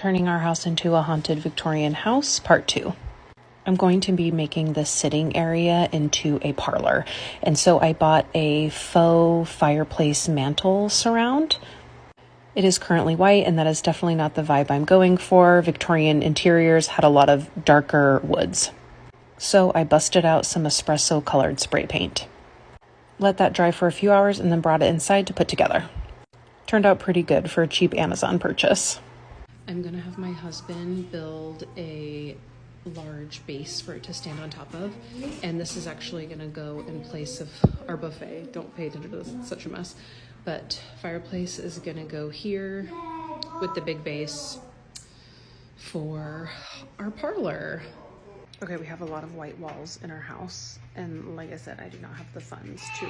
Turning our house into a haunted Victorian house, part 2. I'm going to be making the sitting area into a parlor. And so I bought a faux fireplace mantle surround. It is currently white, and that is definitely not the vibe I'm going for. Victorian interiors had a lot of darker woods. So I busted out some espresso colored spray paint. Let that dry for a few hours and then brought it inside to put together. Turned out pretty good for a cheap Amazon purchase. I'm gonna have my husband build a large base for it to stand on top of, and this is actually gonna go in place of our buffet. Don't pay attention to this, it's such a mess. But fireplace is gonna go here with the big base for our parlor. Okay, we have a lot of white walls in our house, and like I said, I do not have the funds to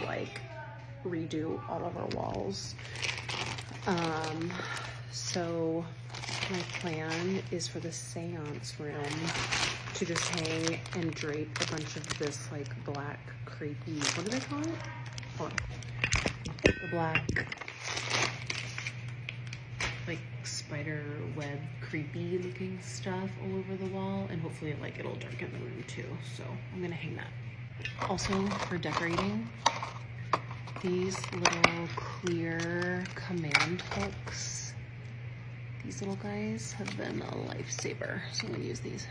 redo all of our walls. So my plan is for the seance room to just hang and drape a bunch of this black crepey, what do they call it? Hold on. The black spider web creepy looking stuff all over the wall, and hopefully it'll darken the room too. So I'm gonna hang that. Also for decorating, these little clear command hooks. These little guys have been a lifesaver, so I'm gonna use these.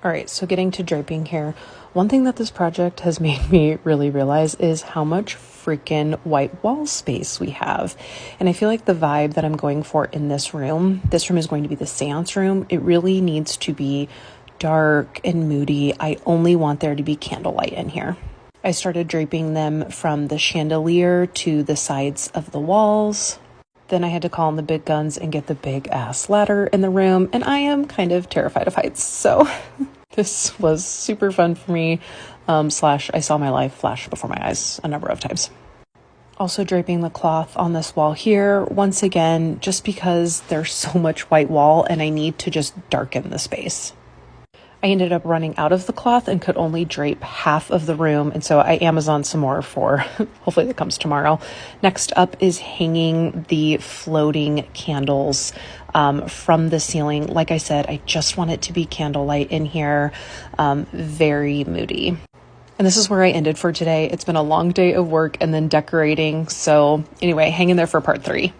All right, so getting to draping here. One thing that this project has made me really realize is how much freaking white wall space we have. And I feel like the vibe that I'm going for in this room is going to be the seance room. It really needs to be dark and moody. I only want there to be candlelight in here. I started draping them from the chandelier to the sides of the walls. Then I had to call in the big guns and get the big ass ladder in the room, and I am kind of terrified of heights, so this was super fun for me, / I saw my life flash before my eyes a number of times. Also draping the cloth on this wall here, once again, just because there's so much white wall and I need to just darken the space. I ended up running out of the cloth and could only drape half of the room, and so I Amazoned some more for hopefully that comes tomorrow. Next up is hanging the floating candles from the ceiling. Like I said, I just want it to be candlelight in here, very moody. And this is where I ended for today. It's been a long day of work and then decorating. So anyway, hang in there for part 3.